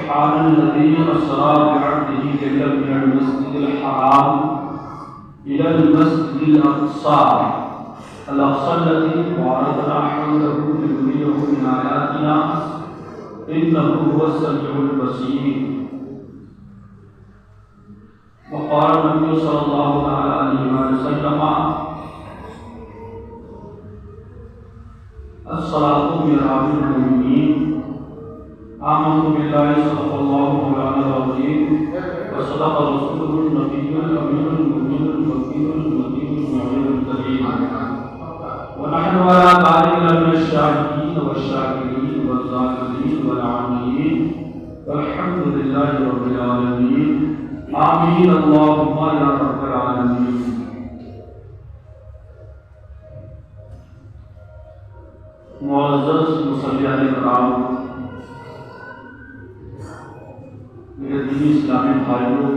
سبحان الذي أسرى بعبده ليلا من المسجد الحرام إلى المسجد الأقصى الذي باركنا حوله لنريه من آياتنا إنه هو السميع البصير. وقال النبي صلى الله عليه وسلم الصلاة معراج المؤمنين. آمنت بالله صدق الله مولانا العظيم وصدق رسوله النبي الأمين المؤمن الوكيل المتين المعين الكريم. ونحن على ذلك من الشاهدين والشاكرين والذاكرين والعاملين والحمد لله رب العالمين. آمین اللہم یا رب العالمین. معزز مصلیان کرام، میرے دینی اسلامی بھائیوں،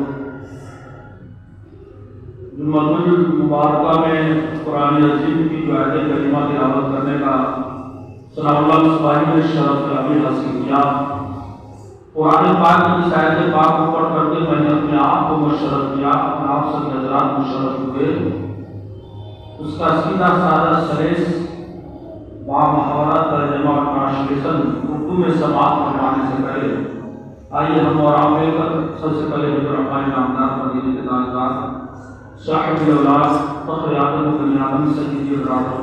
جمعہ المبارکہ میں قرآن عظیم کی جو آیت کریمہ تلاوت کرنے کا ثناء اللہ مصباحی نے شرف ابھی حاصل کیا. قرآن پاک کی اس آیت پاک کو پڑھ کر کے میں نے اپنے آپ کو مشرف کیا، اپنے آپ سے حضرات مشرف ہوئے. اس کا سیدھا سادہ سلیس بامہارت ترجمہ اور ٹرانسلیشن اردو میں سماعت فرمانے سے پہلے آئیے ہم اور آپ مل کر سب سے پہلے حضور اپنے نامدار مدینے کے تاجدار صاحب الاولاد فخر آدم و بنی آدم سیدی الرحمت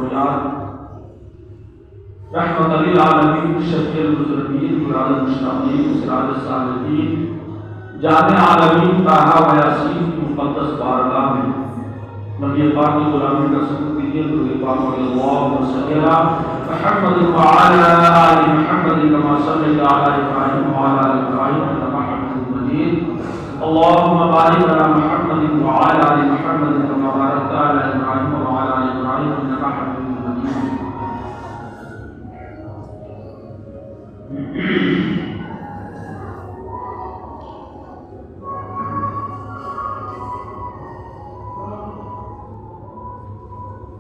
رحمت للعالمین شفیع المذنبین مراد المشتاقین سراج الصالحین جامع عالمین طٰہٰ و یاسین کی مقدس بارگاہ میں نبی پاک کی غلامی کا سبوت دیجیے. نبی پاک صلی اللہ علیہ وسلم محمد وعلی آل محمد کما صلیت علی ابراہیم وعلی آل ابراہیم انک حمید مجید. اللهم بارک علی محمد وعلی آل محمد کما بارکت علی ابراہیم وعلی آل ابراہیم انک حمید مجید.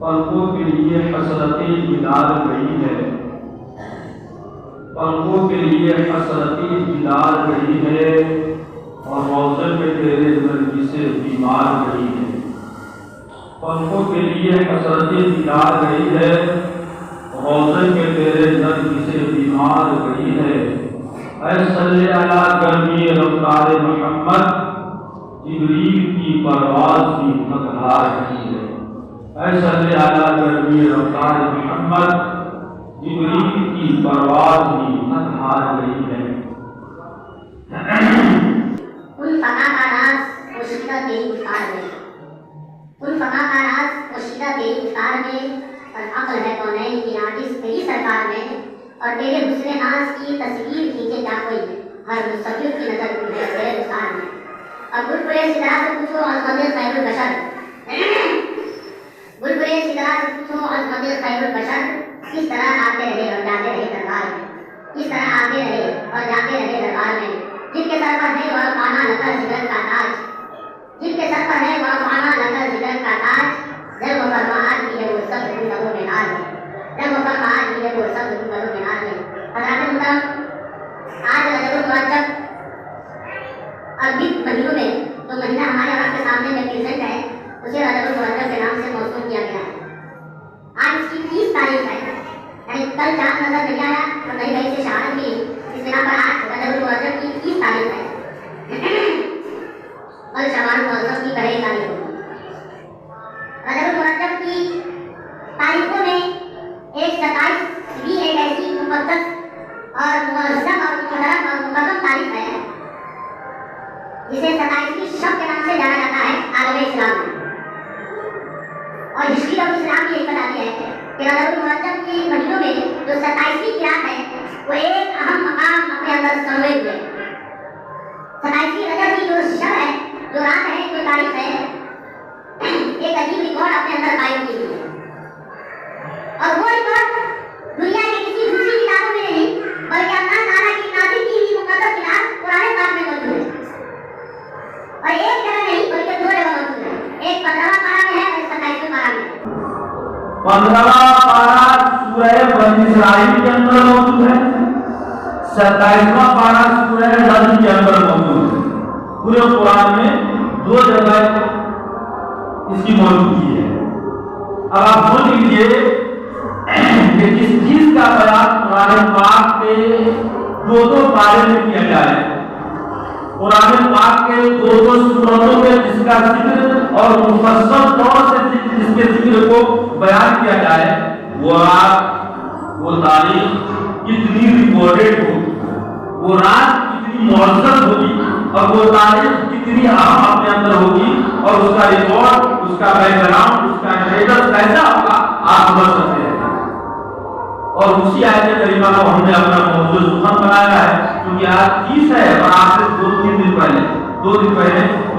پلکوں کے لیے حسرتیں بلال گئی ہے، پلکوں کے لیے حسرتیں بلال گئی ہے اور روضے میں تیرے نرگی سے بیمار گئی ہے. پلکوں کے لیے حسرتیں بلال گئی ہے، روضے میں تیرے نرگی سے بیمار گئی ہے. اے صلی علی گرمی رفتار محمد، جبریل کی پرواز بھی تھک ہار گئی ہے. اے صلی علی گرمی رفتار محمد، جبریل کی پرواز بھی تھک ہار گئی ہے. ان فقا کا راز پوشیدہ تیری گفتار میں، ان فقا کا راز پوشیدہ تیری گفتار میں، اور عقل ہے کونین کی ناقص تیری سرکار میں، اور تیرے حسن ناز کی تصویر کھینچے کیا کوئی ہر مستقبل کی نظر تجھے تیرے رخسار میں. اور بلبلے سدرا سے پوچھو عظمت خیر البشر، بلبلے سدرا سے پوچھو عظمت خیر البشر، کس طرح آتے رہے اور جاتے رہے دربار میں، کس طرح آتے رہے اور جاتے رہے دربار میں. جن کے سر پر ہے وہ پانا نقل ذکر کا تاج، جن کے سر پر ہے وہ پانا نقل ذکر کا تاج. جب وہ فرماعت کی ہے وہ سب گنگلوں میں نار ہے، جب وہ فرماعت کی ہے وہ سب گنگلوں میں نار ہے. حضرات محترم، آج رجب المرجب عربی مہینوں میں جو مہینہ ہمارے آپ کے سامنے میں پریزنٹ ہے اسے رجب المرجب کے نام سے موسوم کیا گیا ہے. آج اس کی 30 تاریخ ہے، یعنی کل چاند نظر نہیں آیا اور نئی نئی سے شہادت کی. اس بنا پر آج رجب المرجب کی 30 تاریخ ہے. کل شوال معظم کی 1 تاریخ ہوگی. رجب المرجب کی تاریخوں میں ایک 27 بھی ایک ایسی مقدس اور معظم اور محترم اور مقدم تاریخ ہے جسے 27ویں شب کے نام سے جانا جاتا ہے عالم اسلام میں. اور ہسٹری آف اسلام کی ایک بتاتی ہے کہ رجب المرجب کی مہینوں میں جو 27ویں رات ہے وہ ایک اہم مقام اپنے اندر سموئے ہوئے. 27ویں رجب کی جو شب ہے، جو رات ہے، جو تاریخ ہے، ایک عجیب ریکارڈ اپنے اندر قائم کی ہوئی ہے. اور وہ ریکارڈ دنیا کی کسی دوسری کتابوں میں نہیں بلکہ اللہ تعالیٰ کی نازل کی ہوئی مقدس کتاب قرآن پاک میں موجود ہے. اور ایک جگہ نہیں بلکہ 2 جگہ موجود ہے. ایک 15واں پارہ میں ہے اور 27ویں پارہ میں. 15واں پارہ سورہ بنی اسرائیل کے اندر موجود ہے، 27واں پارہ سورہ نجم کے پورے قرآن میں 2 جگہ اس کی موجودگی ہے۔ اب آپ سوچ لیجیے کہ کس چیز کا بیان قرآن پاک کے 2 پارے میں کیا جائے، قرآن پاک کے 2 سورتوں میں جس کا ذکر اور مفصل طور سے جس کے ذکر کو بیان کیا جائے، وہ رات، وہ تاریخ کتنی ریکارڈڈ ہوگی، وہ رات کتنی معزز ہوگی، اور وہ تاریخ کتنی اہم اپنے اندر ہوگی، اور اس کا ریکارڈ، اس کا بیک گراؤنڈ، اس کا اسٹیٹس کیسا ہوگا آپ سمجھ سکتے ہیں۔ اور اسی آیت کریمہ کو ہم نے اپنا موضوع سخن بنایا ہے، کیونکہ آج 30 ہے اور آج سے 2 دن پہلے وہ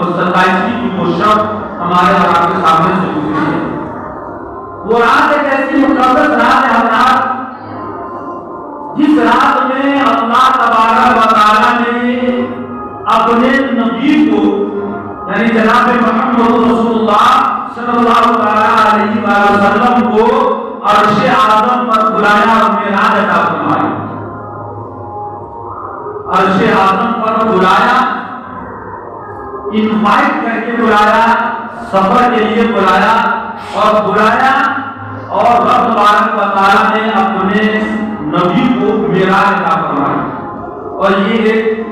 27ویں کی وہ شب ہمارے اور آپ کے سامنے سے گزری ہے۔ وہ رات ایک ایسی مقدس رات ہے حضرات، جس رات میں اللہ تبارک و تعالیٰ نے اپنے نبی کو یعنی جناب محمد رسول اللہ صلی اللہ علیہ وسلم کو عرش اعظم پر بلایا اور معراج عطا فرمائی۔ عرش اعظم پر بلایا، انوائٹ کر کے بلایا، سفر کے لیے بلایا اور رب تبارک و تعالیٰ نے اپنے نبی کو معراج عطا فرمائی۔ اور یہ ایک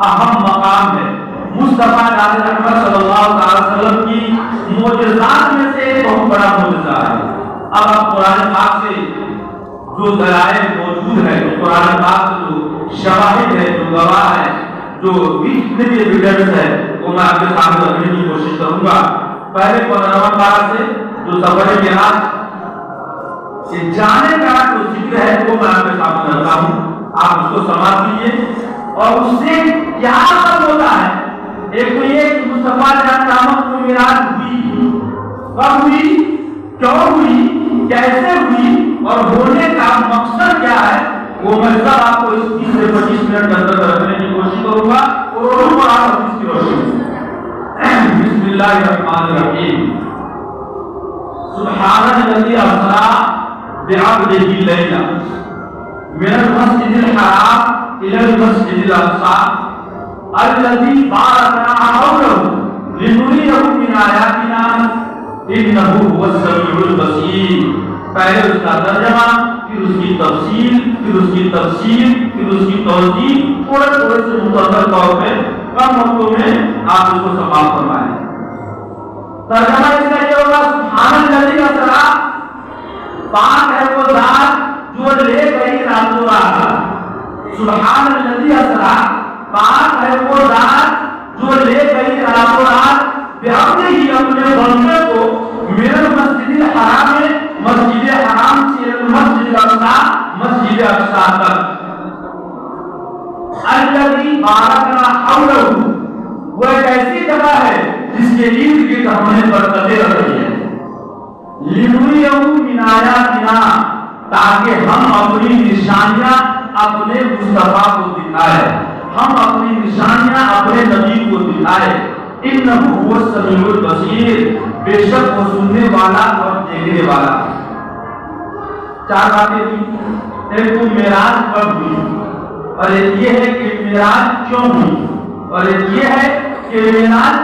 اہم مقام ہے، مصطفیٰ جان احمد صلی اللہ علیہ وسلم کی معجزات میں سے ایک بہت بڑا معجزہ ہے۔ اب آپ قرآن پاک سے جو دلائل موجود ہے، جو قرآن پاک سے جو شواہد ہے، جو گواہ ہے، جو جتنے بھی ایویڈنس ہے، وہ میں آپ کے سامنے رکھنے کی کوشش کروں گا۔ پہلے 15واں پارہ سے جو سفر معراج سے جانے کا جو ذکر ہے وہ میں آپ کے سامنے رکھتا ہوں، آپ اس کو سماعت کیجیے اور اس سے کیا مطلب ہوتا ہے۔ ایک تو یہ کہ مصطفیٰ جان احمد کو معراج ہوئی، کب ہوئی، کیوں ہوئی، کیسے ہوئی اور ہونے کا مقصد کیا ہے، وہ میں سب آپ کو اس 20 سے 25 منٹ کے اندر رکھنے کی کوشش کروں گا اور آپ اس کی روشنی میں۔ بسم اللہ الرحمن الرحیم۔ سبحان الذی اسریٰ بعبدہ لیلا من المسجد الحرام الی المسجد الاقصی الذی بارکنا حولہ لنریہ من آیاتنا انہ هو السمیع البصیر۔ پہلے اس کا ترجمہ، پھر اس کی تفصیل، پھر اس کی تفسیر، پھر اس کی توضیح، تھوڑے سے مختصر طور پہ کم وقتوں میں آپ اس کو سماعت فرمائیں۔ ترجمہ اس کا یہ ہوگا، سبحان الذی اسریٰ، پاک ہے وہ ذات جو لے گئی رات و رات۔ سبحان الذی اسریٰ، پاک ہے وہ ذات جو لے گئی رات و رات، بعبدہ ہی اپنے بندے کو، من المسجد الحرام میں مسجد حرام سے مسجد الاقصی، مسجد اقصی تک، الذی بارکنا حولہ، وہ ایک ایسی جگہ ہے جس کے ارد گرد ہم نے برکتیں رکھی ہیں، لنریہ من آیاتنا، تاکہ ہم اپنی نشانیاں اپنے مصطفیٰ کو دکھائیں، ہم اپنی نشانیاں اپنے نبی کو دکھائیں۔ انہ هو السمیع البصیر، بے شک وہ سننے والا اور دیکھنے والا۔ 4 باتیں تھی، ایک تو معراج کب ہوئی، اور ایک یہ ہے کہ معراج کیوں ہوئی، اور ایک یہ ہے کہ معراج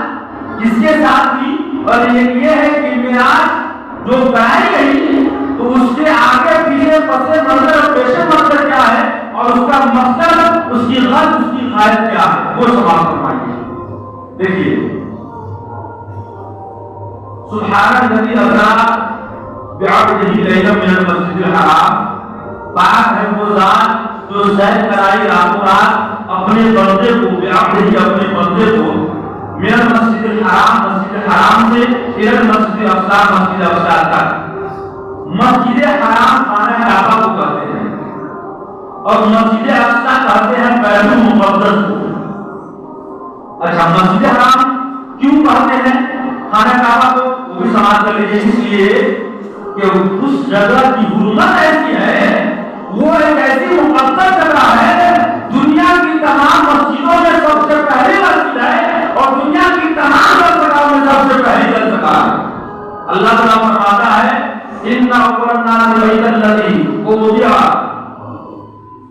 کس کے ساتھ ہوئی، اور ایک یہ ہے کہ معراج جو کرائی گئی تو اس کے آگے پیچھے پس منظر اور پیش منظر کیا ہے، اور اس کا مقصد، اس کی غرض، اس کی غائب کیا ہے، وہ سماعت فرمائیے۔ دیکھیے، سبحان الذی اسریٰ بعبدہ لیلا من المسجد الحرام، پاک ہے وہ ذات جو سیر کرائی راتوں رات اپنے بندے کو، بعبدہ اپنے بندے کو، من المسجد الحرام، مسجد حرام سے، الی المسجد الاقصی، مسجد اقصی تک۔ مسجد حرام خانہ کعبہ کو کہتے ہیں اور مسجد اقصی کہتے ہیں بیت المقدس کو۔ اچھا، مسجد حرام کیوں کہتے ہیں خانہ کعبہ کو، وہ بھی سماعت کر لیجیے، اس لیے کہ اس جگہ کی حرمت ایسی ہے، وہ ایک ایسی مقدس جگہ ہے، دنیا کی تمام مسجدوں میں سب سے پہلی مسجد ہے اور دنیا کی تمام جگہوں میں سب سے پہلی جگہ ہے۔ اللہ تعالیٰ فرماتا ہے، اِنَّ أَوَّلَ النَّاسِ بَيْتًا الَّذِي وُضِعَ،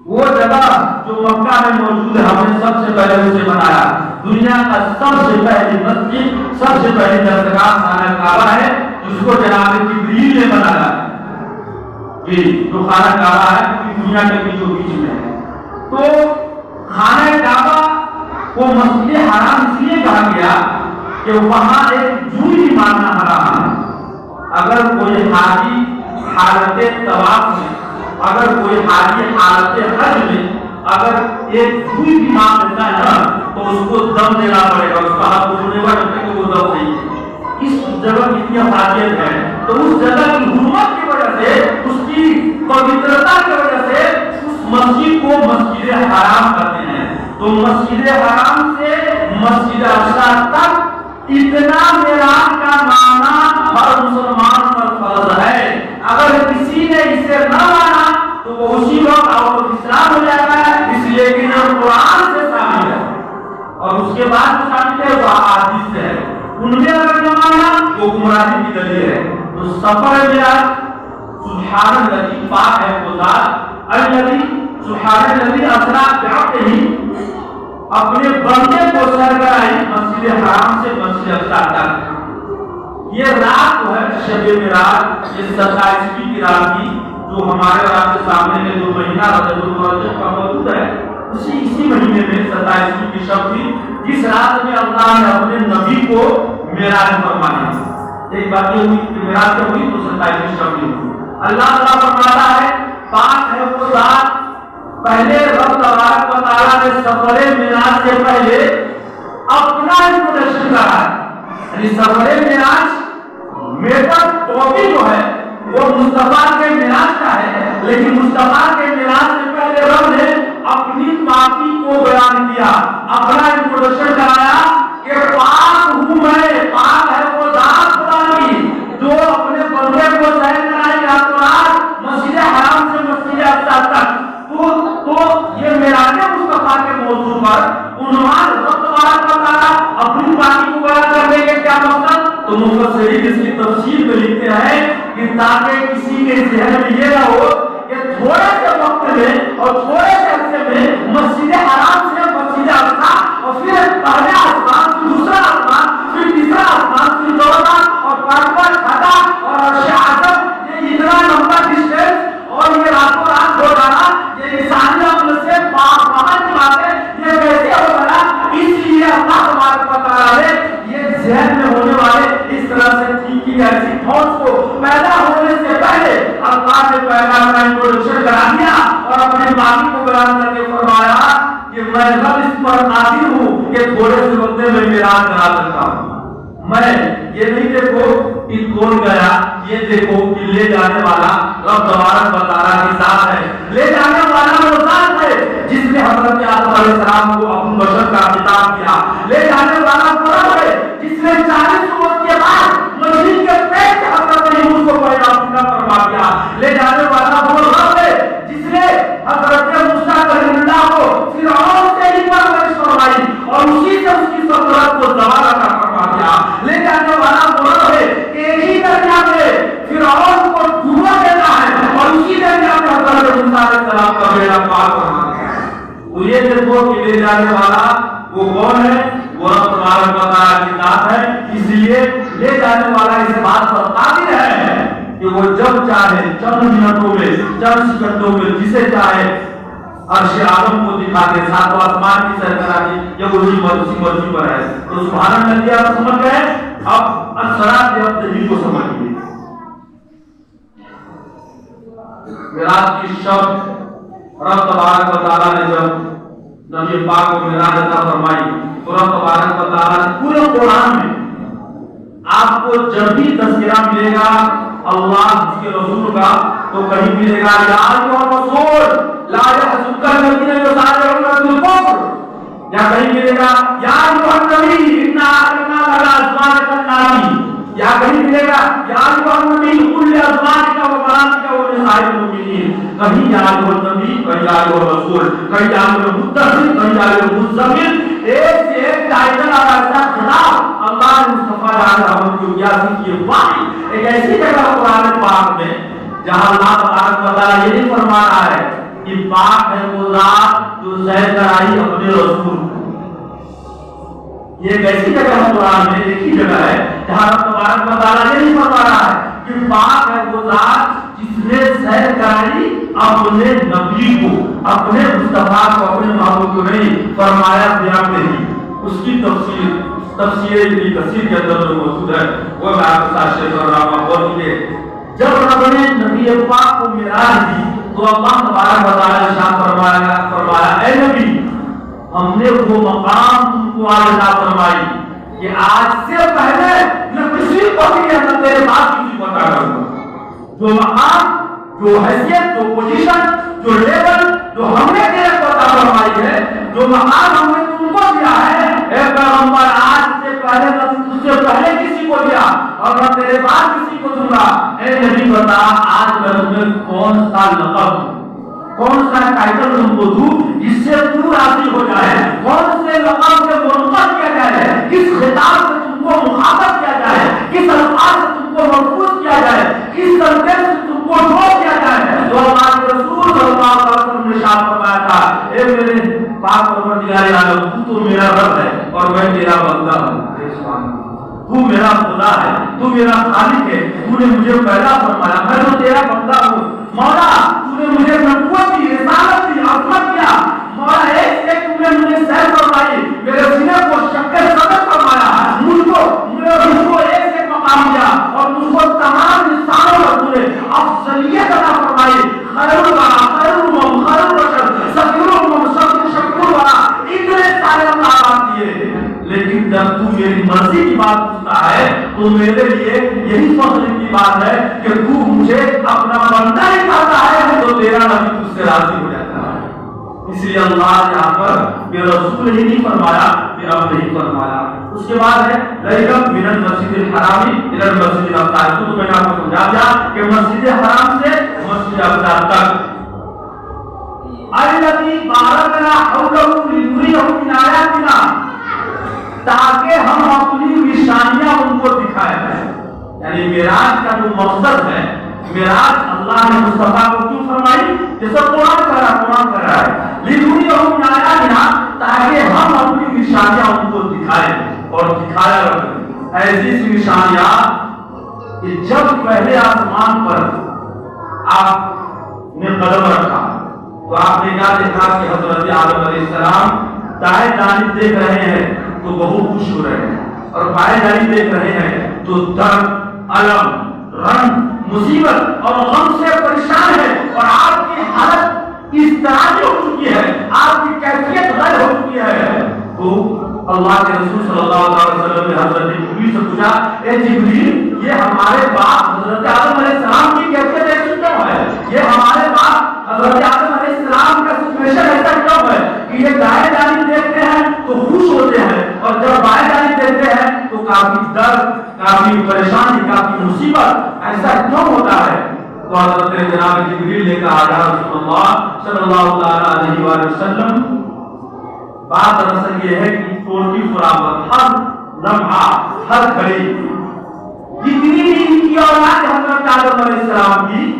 وہ جگہ جو مکہ میں موجود ہے، ہم نے سب سے پہلے اسے بنایا۔ دنیا کا سب سے پہلی مسجد، سب سے پہلی درگاہ خانہ کعبہ ہے، جس کو جناب جبریل نے بنایا کہ جو خانہ کعبہ ہے پوری دنیا کے بیچوں بیچ میں ہے۔ تو خانہ کعبہ کو مسجد حرام اس لیے کہا گیا کہ وہاں ایک جوئی بھی مارنا حرام ہے۔ اگر کوئی حاجی حالت طواف میں، اگر کوئی حاجی حالت حج میں اگر ایک جوئی بھی مار لیتا ہے نا تو اس کو دم دینا پڑے گا، اس کا ہاتھ چھوڑنے کا جب تک کہ وہ دم نہیں ہے۔ اس جگہ کی اتنی حاجت ہے، تو اس جگہ کی حرمت کی وجہ سے، اس کی پوترتا کی وجہ سے اس مسجد کو مسجد حرام کہتے ہیں۔ تو مسجد حرام سے مسجد اقصی تک اتنا میراث کا ماننا ہر مسلمان پر فرض ہے۔ اگر کسی نے اسے نہ مانا تو وہ اسی وقت اور اسلام ہو جائے گا، اس لیے کہ قرآن سے ثابت ہے اور اس کے بعد جو ثابت ہے وہ احادیث سے ہے۔ ان میں اگر نہ مانا وہ گمراہی کی دلیل ہے۔ تو سفر معراج سبحان الذی، پاک ہے وہ ذات، الذی سبحان الذی اسریٰ بعبدہ، اپنے بندے کو سرگرائی مسجد حرام سے مسجد اقصی تک۔ یہ رات جو ہے شب معراج، یہ 27ویں کی رات کی، جو ہمارے اور آپ کے سامنے میں جو مہینہ رجب المرجب کا موجود ہے، اسی مہینے میں 27ویں کی شب تھی، جس رات میں اللہ نے اپنے نبی کو معراج فرمایا۔ ایک بات یہ ہوئی کہ معراج جب ہوئی تو 27ویں شب میں ہوئی۔ اللہ تعالیٰ فرماتا ہے پاک ہے وہ ذات، پہلے رب تبارک و تعالیٰ نے سفر معراج سے پہلے اپنا انٹروڈکشن کہا ہے، یعنی سفر معراج میٹر ٹاپک جو ہے وہ مصطفیٰ کے معراج کا ہے، لیکن مصطفیٰ کے معراج سے پہلے رب نے اپنی پاکی کو بیان کیا، اپنا انٹروڈکشن کرایا کہ پاک ہوں میں، پاک ہے وہ ذات خدا کی جو اپنے بندے کو سیر کرائے گا تو رات مسجد حرام سے مسجد اقصی تک۔ تو یہ معراج مصطفیٰ کے موضوع پر عنوان رب تبارک و تعالیٰ اپنی پاکی کو بیان کرنے کے کیا مقصد؟ تو مفسرین اس کی تفسیر میں لکھتے ہیں کہ تاکہ کسی کے ذہن میں یہ نہ ہو کہ تھوڑے سے وقت میں اور تھوڑے سے عرصے میں مسجد حرام سے مسجد اقصی اور پھر پہلے آسمان پھر دوسرا آسمان پھر تیسرا آسمان پھر چوتھا اور پانچواں چھٹا اور عرش اعظم، یہ اتنا لمبا ڈسٹینس اور یہ راتوں رات ہو جانا، یہ انسانی عقل سے باہر کی بات ہے، یہ کیسے ہو گیا؟ اس لیے اللہ تبارک و تعالیٰ نے یہ ذہن میں ہونے والے اس طرح سے تھنکنگ ایسی تھاٹس کو پیدا ہونے سے پہلے اللہ نے پہلا اپنا انٹروڈکشن کرا دیا اور اپنے باقی کو بیان کر کے فرمایا کہ میں رب اس پر قادر ہوں کہ تھوڑے سے وقت میں معراج کرا سکتا ہوں۔ میں یہ نہیں دیکھو کہ کون گیا، یہ دیکھو کہ لے جانے والا رب تبارک و تعالیٰ کی ذات ہے، لے جانے والا وہ ذات ہے جس نے حضرت آدم علیہ السلام کو اپنے بشر کا خطاب کیا، لے جانے والا وہ رب ہے جس نے 40 روز کے بعد مچھلی کے پیٹ سے حضرت یونس کو پیدا فرما دیا، لے جانے والا وہ رب ہے جس نے حضرت موسیٰ کلیم اللہ کو فرعون سے ہی پرورش فرمائی اور اسی سے اس کی سلطنت کو زوال عطا فرما دیا، لے جانے والا وہ رب ہے کہ ایک ہی دریا میں فرعون کو ڈوبا دیتا ہے اور اسی دریا میں حضرت موسیٰ علیہ السلام کا بیڑا پار فرما دیا۔ تو یہ دیکھو کہ لے جانے والا وہ کون ہے؟ وہ رب تبارک و تعالیٰ کی ذات ہے، اس لیے لے جانے والا اس بات پر قادر ہے کہ وہ جب چاہے چند منٹوں میں چند سیکنڈوں میں جسے چاہے عرش اعظم کو دکھا دے، ساتوں آسمان کی سیر کرا دے، یہ وہی مرضی پر ہے۔ تو سبحان اللہ آپ سمجھ گئے، اب اثرات یافتگی کو سمجھیے۔ معراج کی شب رب تبارک و تعالیٰ نے جب نبی پاک کو معراج عطا فرمائی تو رب تبارک و تعالیٰ نے پورے قرآن میں آپ کو جب بھی تذکرہ ملے گا اللہ اس کے رسول کا تو کہیں ملے گا یا ایھا الرسول لا يحزنك الذين يسارعون في الكفر، یا کہیں ملے گا یا ایھا النبی انا اعطیناک الازواج اللاتی، یا کہیں ملے گا یا ایھا النبی قل لازواجک وبناتک ونساء المؤمنین، کہیں یا ایھا النبی، کہیں یا ایھا الرسول، کہیں یا ایھا المدثر، کہیں یا ایھا المزمل، ایک سے ایک ٹائٹل اور ایسا خطاب اللہ نے مصطفیٰ رحمت کی یاسین کی واحد ایک ایسی جگہ قرآن پاک میں جہاں اللہ تبارک و تعالیٰ یہ نہیں فرما رہا ہے کہ پاک ہے وہ ذات جو سیر کرائی اپنے رسول کو، یہ ایک ایسی جگہ ہے قرآن میں، ایک ہی جگہ ہے جہاں رب تبارک و تعالیٰ یہ نہیں فرما رہا ہے کہ پاک ہے وہ ذات جس نے سیر کرائی اپنے نبی کو، اپنے مصطفیٰ کو، اپنے محبوب کو نہیں فرمایا قیام نہیں. اس کی تفسیر ابن کثیر کے اندر جو موجود ہے وہ میں آپ کے ساتھ شیئر کر رہا ہوں. اور یہ جب رب نے نبی پاک کو معراج دی تو اللہ تبارک و تعالیٰ نے ارشاد فرمایا اے نبی ہم نے وہ مقام تم کو آج عطا فرمائی کہ آج سے پہلے نہ کسی کو بھی نہ تیرے بعد کسی کو عطا کروں گا. جو مقام، جو حیثیت، جو پوزیشن، جو لیول جو ہم نے تیرے کو عطا فرمائی ہے، جو مقام ہم نے تم کو دیا ہے اے پیغمبر، آج سے پہلے نہ تجھ سے پہلے کسی کو دیا اور نہ تیرے بعد کسی کو دوں گا. اے نبی بتا آج میں تمہیں کون سا لقب، کون سا ٹائٹل تم کو دوں جس سے تو راضی ہو جائے، کون سے لقب سے مرتبط کیا جائے، کس خطاب سے تم کو مخاطب کیا جائے، کس الفاظ سے تم کو مربوط کیا جائے، کس طریقے سے تم کو ڈھو کیا جائے. تو اللہ کے رسول صلی اللہ علیہ وسلم نے ارشاد فرمایا تھا اے میرے پاک پروردگار عالم تو میرا رب ہے اور میں تیرا بندہ ہوں. تو میرا خدا ہے، تو میرا خالق ہے، تو نے مجھے پیدا فرمایا، میں تو تیرا بندہ ہوں. مولا تو نے مجھے نبوت دی، رسالت دی، عظمت دیا. مولا ایک ایک تو نے مجھے سیر فرمائی، میرے سینے کو شکر صدر فرمایا، مجھ کو ایک ایک مقام دیا اور مجھ کو تمام انسانوں پر تو نے افضلیت عطا فرمائی. خیر الورا، خیر الامم، خیر البشر، سفیر الامم، شفیع الورا، اتنے سارے مقامات دیے. لیکن جب تو میری مرضی کی بات پوچھتا ہے تو میرے لیے یہی فخر کی بات ہے کہ تو مجھے اپنا بندہ ہی کہتا ہے تو تیرا نبی تجھ سے راضی ہو جاتا ہے. اس لیے اللہ نے یہاں پر کہ رسول ہی نہیں فرمایا کہ اب نہیں فرمایا. اس کے بعد ہے لیکن من المسجد الحرام الى المسجد الاقصى. تو میں نے آپ کو سمجھا دیا کہ مسجد حرام سے مسجد اقصی تک الذی بارکنا حولہ لنریہ من آیاتنا، تاکہ ہم اپنی نشانیاں ان کو دکھائیں. یعنی معراج کا جو مقصد ہے، معراج اللہ نے مصطفیٰ کو کیوں فرمائی؟ جیسا قرآن کہہ رہا ہے لنریہ من آیاتنا، تاکہ ہم اپنی نشانیاں ان کو دکھائیں اور دکھایا رکھیں. ایسی سی نشانیاں کہ جب پہلے آسمان پر آپ نے قدم رکھا تو آپ نے کیا دیکھا کہ حضرت آدم علیہ السلام دائیں جانب دیکھ رہے ہیں تو بہت خوش ہو رہے ہیں، اور بائیں جانب دیکھ رہے ہیں تو درد، الم، رنج، مصیبت اور غم سے پریشان ہے. اور آپ کی حالت اس طرح کی ہو چکی ہے، آپ کی کیفیت غیر ہو چکی ہے. تو اللہ کے رسول صلی اللہ علیہ وسلم نے حضرت جبریل سے پوچھا اے جبریل یہ ہمارے باپ حضرت آدم علیہ السلام کی کیفیت ایسی کیوں ہے؟ یہ ہمارے باپ حضرت آدم علیہ السلام کا سچویشن ایسا کیوں ہے کہ یہ دائیں جانب دیکھتے ہیں تو خوش ہوتے ہیں اور جب بائیں جانب دیکھتے ہیں تو کافی درد، کافی پریشانی، کافی مصیبت، ایسا کیوں ہوتا ہے؟ تو حضرت جناب جبریل نے کہا یا رسول اللہ صلی اللہ علیہ وآلہ وسلم بات دراصل یہ ہے کہ 24 ہر لمحہ، ہر گھڑی جتنی بھی ان کی اولاد حضرت آدم علیہ السلام کی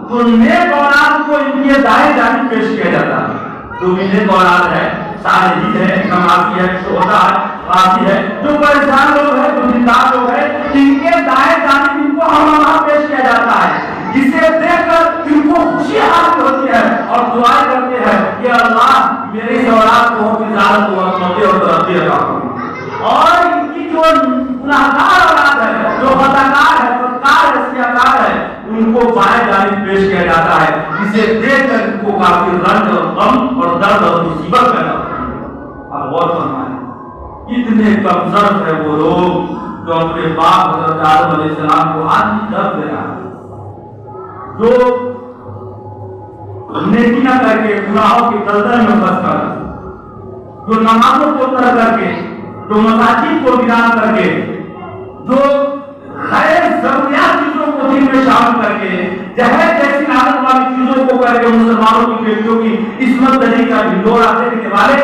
تو نیک اولاد کو ان کے دائیں جانب پیش کیا جاتا ہے. جو بھی نیک اولاد ہے، صالحین ہے، نمازی ہے، شہداء ہے، غازی ہے، جو پریشان لوگ ہیں، جو دیندار لوگ ہیں، ان کے دائیں جانب ان کو ہم پیش کیا جاتا ہے، جسے دیکھ کر ان کو خوشی حاصل ہوتی ہے اور دعائیں کرتے ہیں کہ اللہ میری اولاد کو تجارت و عظمت اور ترقی عطا فرما. اور ان کی جو گناہگار اولاد ہے، جو خطاکار ہے، بدکار ہے، سیاکار ہے، ان کو بائیں جانب پیش کیا جاتا ہے، جسے دیکھ کر ان کو کافی رنج اور غم اور درد اور مصیبت پیدا ہوتی ہے. اب غور فرمائیں کتنے کمزور ہے وہ لوگ جو اپنے باپ حضرت آدم علیہ السلام کو آج بھی درد دے رہا ہے، جو نیکی نہ کر کے گناہوں کے دلدل میں پھنس کر، جو نمازوں کو ترک کر کے، جو مساجد کو ویران کر کے، جو غیر ضروریات چیزوں کو دین میں شامل کر کے، جہیز جیسی عادت والی چیزوں کو کر کے مسلمانوں کی بیٹیوں کی عصمت دری کا ڈھنڈورا دینے والے،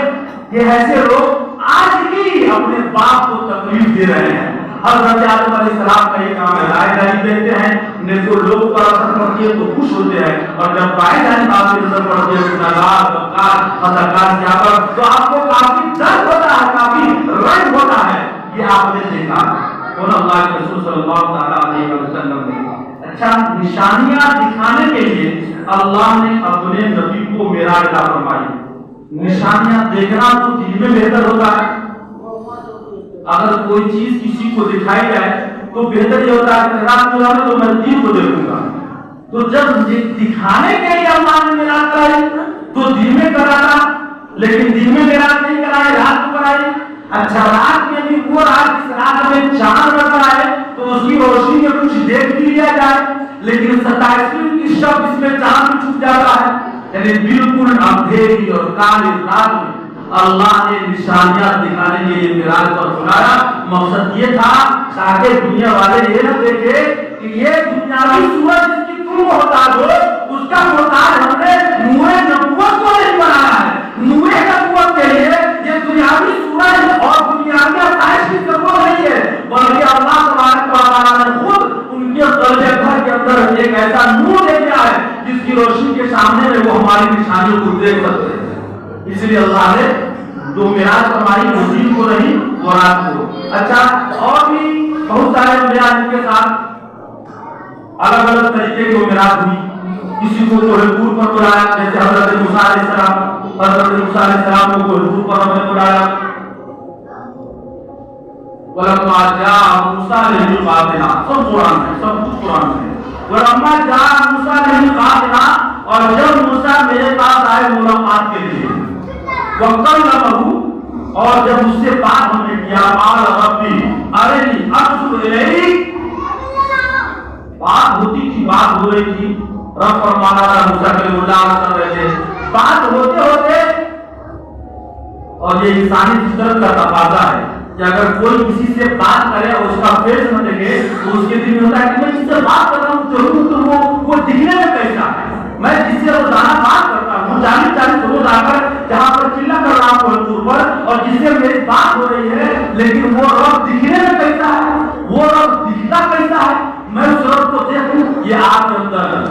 یہ ایسے لوگ آج بھی اپنے باپ کو تکلیف دے رہے ہیں. حضرت آدم علیہ السلام کا یہ کام ہے، دائیں جانب دیکھتے ہیں انہیں جو لوگ پر اثر پڑتی ہے تو خوش ہوتے ہیں، اور جب بائیں جانب آپ کی نظر پڑتی ہے گناہگار، بدکار، خطاکار، سیاکار، تو آپ کو کافی درد ہوتا ہے، کافی رنج ہوتا اور اللہ کے رسول صلی اللہ علیہ وسلم نے اچھا نشانیاں دکھانے کے لیے اللہ نے اپنے نبی کو معراج عطا فرمائی. نشانیاں دیکھنا تو دل میں بہتر ہوتا ہے. اگر کوئی چیز کسی کو دکھائی جائے تو بہتر یہ ہوتا ہے کہ رات کو تو میں دل کو دیکھوں گا. تو جب دکھانے کے لیے اللہ نے معراج کرائی تو دل میں کرانا, لیکن دن میں معراج نہیں کرائی, رات کو کرائی. اچھا رات میں بھی وہ رات جس رات میں چاند نظر آئے تو اس کی روشنی میں کچھ دیکھ بھی لیا جائے, لیکن 27ویں کی شب اس میں چاند چھپ جاتا ہے. یعنی بالکل اندھیری اور کالی رات میں اللہ نے نشانیاں دکھانے کے لیے معراج پر بلایا. مقصد یہ تھا تاکہ دنیا والے یہ نہ دیکھے کہ یہ دنیاوی سورج جس کی تم محتاج ہو اس کا محتاج ہم نے نور نبوت کو نہیں بنایا ہے. نور نبوت کے لیے یہ دنیاوی سورج اور دنیاوی آسائش کی ضرورت نہیں ہے, بلکہ اللہ تبارک و تعالیٰ نے خود ان کے قلب گھر کے اندر ایک ایسا نور دے دیا ہے جس کی روشنی کے سامنے میں وہ ہماری نشانیوں کو دیکھ سکتے ہیں. اس لیے اللہ نے جو معراج فرمائی وہ دن کو نہیں وہ رات کو. اچھا اور بھی بہت سارے معراج کے ساتھ الگ الگ طریقے کی معراج ہوئی. کسی کو کوہ طور پر بلایا, جیسے حضرت موسیٰ علیہ السلام کو کوہ طور پر ہم نے بلایا. ولما جاء موسیٰ لمیقاتنا, سب قرآن میں, سب کچھ قرآن میں. ولما جاء موسیٰ لمیقاتنا, اور جب موسیٰ میرے پاس آئے ملاقات کے لیے, وکلمہ, اور جب اس سے بات ہم نے کیا, قال ربی ارنی انظر الیک, بات ہوتی تھی, بات ہو رہی تھی, رب فرمانا تھا موسیٰ کلیم اللہ کر رہے تھے, بات ہوتے ہوتے. اور یہ انسانی فطرت کا تقاضا ہے کہ اگر کوئی کسی سے بات کرے اور اس کا فیس نہ دیکھے تو اس کے دل میں ہوتا ہے کہ میں جس سے بات کر رہا ہوں ضرور تو وہ دکھنے میں کیسا ہے. میں جس سے روزانہ بات کرتا ہوں 40 روز آ کر جہاں پر چلا کر رہا ہوں حضور پر, اور جس سے میری بات ہو رہی ہے, لیکن وہ رب دکھنے میں کیسا ہے, وہ رب دکھتا کیسا ہے, میں اس رب کو دیکھوں. یہ آپ کے اندر ہے,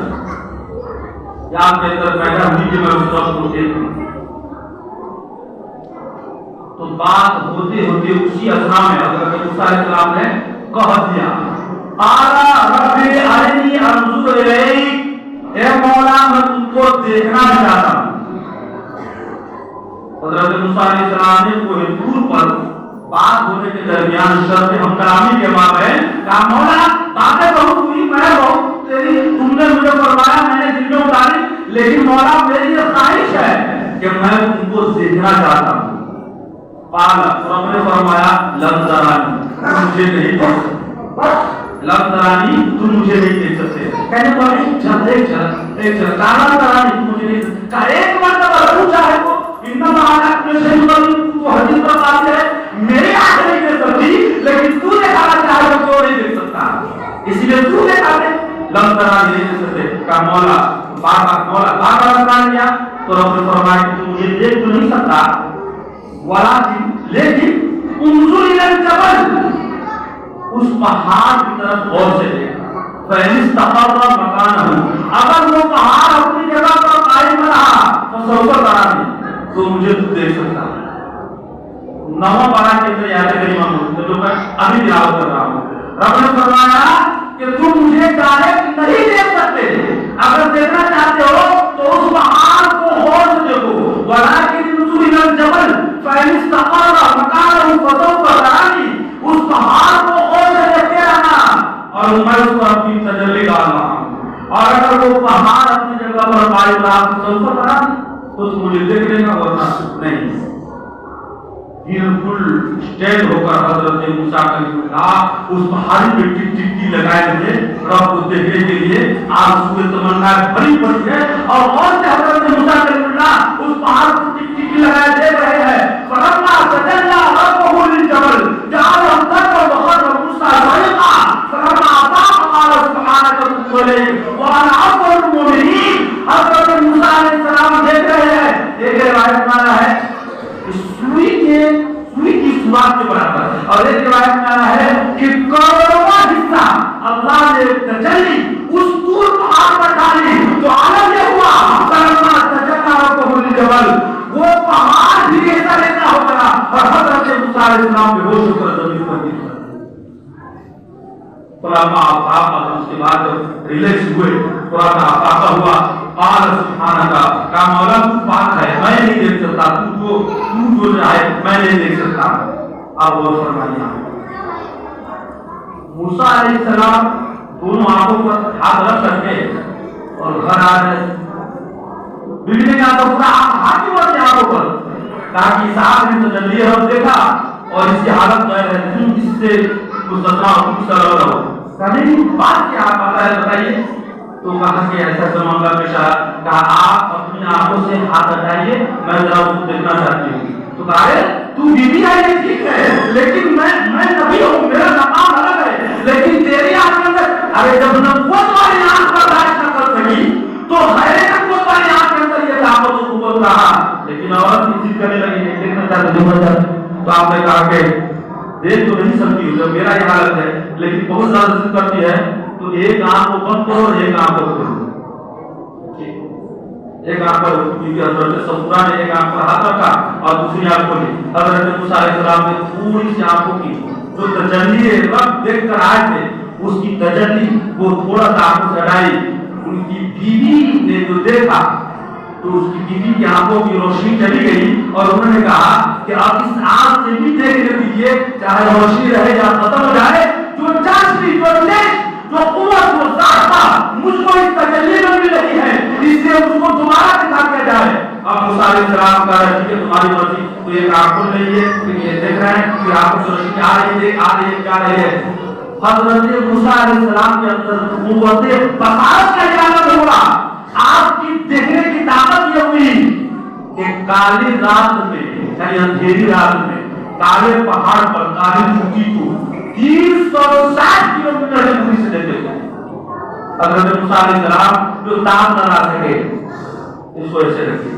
یہ آپ کے اندر پیدا ہوئی کہ میں اس رب کو دیکھوں. تو بات ہوتے ہوتے اسی اثنا میں حضرت موسیٰ علیہ السلام نے کہہ دیا, قال ربی ارنی انظر الیک, اے مولا میں تم کو دیکھنا چاہتا ہوں. حضرت موسیٰ علیہ السلام نے کوہ طور پر بات ہونے کے درمیان شرط ہم کلامی کے مابین کہا, مولا باتیں بہت ہوئی, میں بہت تیری, تم نے مجھے فرمایا, میں نے دل میں اتاری, لیکن مولا میری یہ خواہش ہے کہ میں تم کو دیکھنا چاہتا ہوں. قال, رب نے فرمایا, لن ترانی, مجھے نہیں دیکھ سکتے, لن ترانی, تم مجھے نہیں دیکھ سکتے. کہنے پر ایک چل لن ترانی, تم مجھے نہیں دیکھ سکتے. ایک مرتبہ پوچھا ہے کو, انما انا من الشیطان, تو حدیث پر آتی ہے میری آنکھ نہیں دیکھ سکتی, لیکن تو دیکھنا چاہے تو نہیں دیکھ سکتا, اس لیے تو دیکھا دے. لن ترانی نہیں دیکھ سکتے. کہا مولا مولا بار بار کیا تو رب نے فرمایا کہ تو مجھے دیکھ تو نہیں سکتا, لیکن انظر الی الجبل, اس پہاڑ کی طرف غور سے دیکھا. فإن استقر مکانہ, اگر وہ پہاڑ اپنی جگہ پر قائم رہا فسوف ترانی, تو مجھے تو دیکھ سکتا. 9واں پارہ کے اندر آیت کریمہ جو میں ابھی تلاوت کر رہا ہوں, رب نے فرمایا کہ تم مجھے ڈائریکٹ نہیں دیکھ سکتے, اگر دیکھنا چاہتے ہو تو اس پہاڑ کو غور سے دیکھو. ولكن انظر الى الجبل فإن استقر مكانه فسوف تراني, اس پہاڑ کو غور سے دیکھتے رہنا اور میں اس پر اپنی تجلی ڈالنا, اور اگر وہ پہاڑ اپنی جگہ پر قائم رہا تو سوف تراني, تو مجھے دیکھ لینا, ورنہ نہیں. بالکل اسٹینڈ ہو کر حضرت موسیٰ کلیم اللہ اس پہاڑی پہ ٹکٹی لگائے ہوئے رب کو دیکھنے کے لیے آرزو تمنا بھری پڑی ہے, اور سے حضرت موسیٰ کلیم اللہ اس پہاڑ کو ٹکٹی لگائے دیکھ رہے ہیں. فلما تجلی ربه للجبل جعله دكا وخر موسى صعقا فلما أفاق قال سبحانك تبت إليك وأنا أول المؤمنين. حضرت موسیٰ علیہ السلام دیکھ رہے ہیں, ایک روایت میں آیا ہے سوئی کی سوراخ کے برابر, اور ایک روایت میں آیا ہے کہ کروڑواں حصہ اللہ نے تجلی اس طور پہاڑ پر ڈالی تو عالم یہ ہوا فلما تجلی ربه للجبل, وہ پہاڑ بھی ایسا لیتا ہو گیا اور حضرت موسیٰ علیہ السلام بے ہوش ہو کر زمین پر گر گئے. فلما أفاق اس کے بعد ریلیکس ہوئے تھوڑا سا افاقہ ہوا قال سبحانك کا مولا تو پاک ہے میں نہیں دیکھ سکتا تو جو ہے میں نہیں دیکھ سکتا. اب وہ فرمایا موسیٰ علیہ السلام دونوں آنکھوں پر ہاتھ رکھ کر کے اور گھر آ رہے بیوی نے کہا تو پورا ہاتھ کیوں رکھے آنکھوں پر کہا کہ اس آنکھ نے تجلی ہے دیکھا اور اس کی حالت غیر ہے تم اس سے مستثنا اور کچھ لگ رہا ہو. کہا نہیں بات کیا آپ آتا ہے بتائیے. تو کہا کہ ایسا سمانگا پیشہ کہا آپ اپنی آنکھوں سے ہاتھ ہٹائیے میں ذرا اس کو دیکھنا چاہتی ہوں. تو کہا ہے تو بیوی ہے یہ ٹھیک ہے لیکن میں نبی ہوں میرا مقام الگ ہے لیکن تیری آنکھ کے اندر ارے جب نبوت والی آنکھ پر داعش نہ کر سکی تو غیر نبوت والی آنکھ کے اندر یہ طاقت و قوت رہا. لیکن عورت کی ضد کرنے لگی نہیں دیکھنا چاہتے. تو آپ نے کہا کہ دیکھ تو نہیں سکتی جب میرا یہ حالت ہے لیکن بہت زیادہ ضد کرتی ہے تو ایک آنکھ کو بند کرو اور ایک آنکھ کو کھولو. ایک آنکھ پر حضرت صفورہ نے ایک آنکھ پر ہاتھ رکھا اور دوسری آنکھ کھولی. حضرت موسیٰ علیہ السلام نے پوری سی آنکھوں کی جو تجلی رب دیکھ کر آئے تھے اس کی تجلی وہ تھوڑا سا آنکھوں سے ہٹائی. ان کی بیوی نے جو دیکھا تو اس کی بیوی کی آنکھوں کی روشنی چلی گئی اور انہوں نے کہا کہ آپ اس آنکھ سے بھی دیکھنے دیجیے چاہے روشنی رہے یا ختم ہو جائے. جو چاشنی جو تیز جو قوت جو ذات مجھ کو اس تجلی میں مل رہی ہے اس لیے مجھ کو دوبارہ دکھا دیا جائے. اب موسیٰ علیہ السلام کہا ہے کہ تمہاری مرضی. تو ایک آنکھ کھول رہی ہے پھر یہ دیکھ رہے ہیں کہ آپ کو روشنی آ رہی ہے آ رہی ہے کیا رہی ہے. حضرت موسیٰ علیہ السلام کے اندر قوت بصارت کا اجازت ہوا. آپ کی دیکھنے کی طاقت یہ ہوئی کہ کالی رات میں یعنی اندھیری رات میں کالے پہاڑ پر کالی چوٹی کو 360 کلومیٹر کی دوری سے دیکھتے تھے. حضرت موسیٰ علیہ السلام جو تاب نہ لا سکے اس کو ایسے رکھے.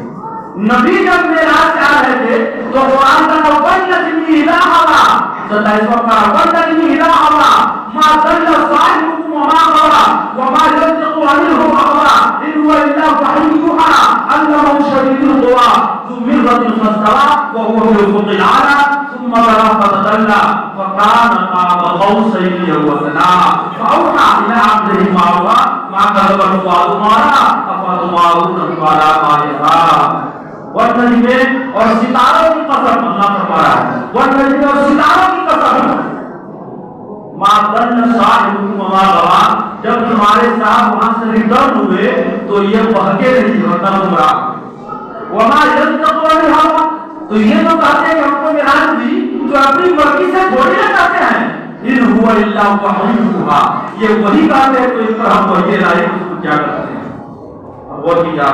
نبی جب معراج سے آ رہے تھے تو قرآن کا وَالنَّجْمِ إِذَا هَوَىٰ 27واں پارہ وَالنَّجْمِ إِذَا هَوَىٰ مَا ضَلَّ صَاحِبُكُمْ وَمَا غَوَىٰ وَمَا يَنطِقُ عَنِ الْهَوَىٰ إِنْ هُوَ إِلَّا وَحْيٌ يُوحَىٰ عَلَّمَهُ شَدِيدُ الْقُوَىٰ ذُو مِرَّةٍ فَاسْتَوَىٰ وَهُوَ بِالْأُفُقِ الْأَعْلَىٰ ثُمَّ دَنَا فَتَدَلَّىٰ فَكَانَ قَابَ قَوْسَيْنِ أَوْ أَدْنَىٰ فَأَوْحَىٰ إِلَىٰ عَبْدِهِ مَا أَوْحَىٰ مَا كَذَبَ الْفُؤَادُ مَا رَأَىٰ أَفَتُمَارُونَهُ عَلَىٰ مَا يَرَىٰ. والنجم اور ستاروں کی قسم اللہ فرما رہا ہے والنجم اور ستاروں کی قسم ما ضل صاحبكم وما غوى جب تمہارے صاحب وہاں سے ریٹرن ہوئے تو یہ بہکے نہیں ہوتا گمراہ. وما ينطق عن الهوى تو یہ تو کہتے ہیں کہ ہم کو معراج دی تو اپنی مرضی سے بولنا چاہتے ہیں. ان هو الا وحی یوحیٰ یہ وہی کہتے ہیں تو اس پر ہم وحی لائے اس کو کیا کرتے ہیں. اب وہ کی جا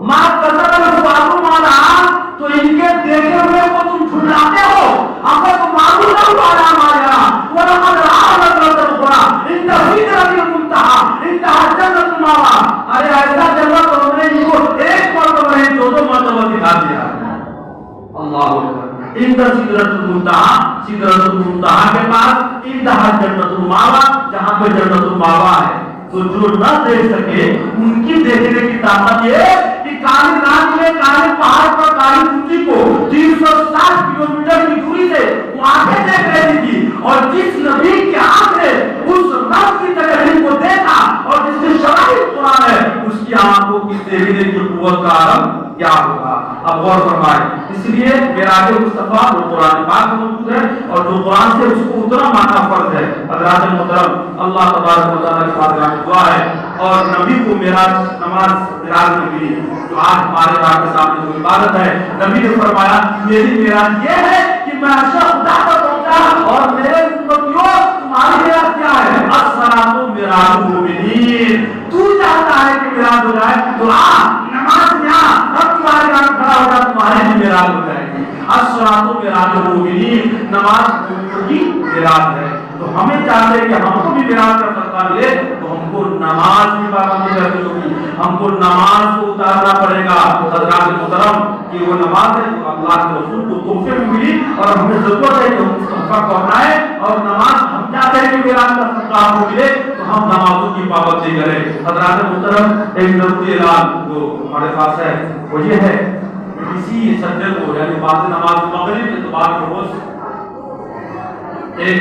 ما کذب الفؤاد ما رأى تو ان کے دیکھے ہوئے کو تم جھٹلاتے ہو. أفتمارون على ما يرى ولقد رأى نظرة أخرى عند سدرة المنتهى عندها جنة المأوى. ارے ایسا جنت ہم نے ان کو ایک مرتبہ نہیں دو مرتبہ دکھا دیا. اللہ اکبر. عند سدرة المنتهى سدرة المنتهى کے پاس عندها جنة المأوى جہاں پہ جنت المأوى ہے. تو جو نہ دیکھ سکے ان کی دیکھنے کی طاقت یہ کہ کالی رات میں کالے پہاڑ پر کالی چوٹی کو 360 کلومیٹر کی دوری سے وہ آنکھیں دیکھ رہی تھی. اور جس نبی کی آنکھ نے اس رب کی تجلی کو دیکھا اور جس کی شواہد قرآن ہے اس کی آنکھوں کی دیکھنے کی قوت کا عالم کیا ہوگا. اب غور فرمائیں. اس لیے معراج مصطفیٰ جو قرآن پاک میں موجود ہے اور جو قرآن سے اس کو اتنا ماننا فرض ہے. حضرات محترم اللہ تبارک و تعالیٰ کی بارگاہ میں دعا ہے اور نبی کو معراج نماز معراج میں ملی جو آج ہمارے آپ کے سامنے جو عبادت ہے. نبی نے فرمایا میری معراج یہ ہے کہ میں عرش خدا پر پہنچا اور میرے امتیوں تمہاری معراج کیا ہے الصلاۃ معراج المؤمنین. تو چاہتا ہے کہ معراج ہو جائے تو نماز میں اب تمہارے کام کھڑا ہو جائے تمہاری بھی معراج ہو جائے گی. الصلاۃ معراج المؤمنین نماز مومنوں کی معراج ہے. تو ہمیں چاہتے ہیں کہ ہم کو بھی معراج کا صدقہ ملے تو ہم کو نماز کی پابندی کرنی ہوگی. ہم کو نماز کو اتارنا پڑے گا. حضرات محترم کہ وہ نماز ہے جو اللہ کے رسول کو تحفے میں ملی اور ہمیں ضرورت ہے کہ ہم اس تحفہ کو اپنائیں اور نماز ہم چاہتے ہیں کہ معراج کا صدقہ آپ کو ملے تو ہم نمازوں کی پابندی کریں. حضرات محترم ایک ضروری اعلان جو ہمارے پاس ہے وہ یہ ہے اسی سنڈے کو یعنی بعد نماز مغرب کے بعد روز ایک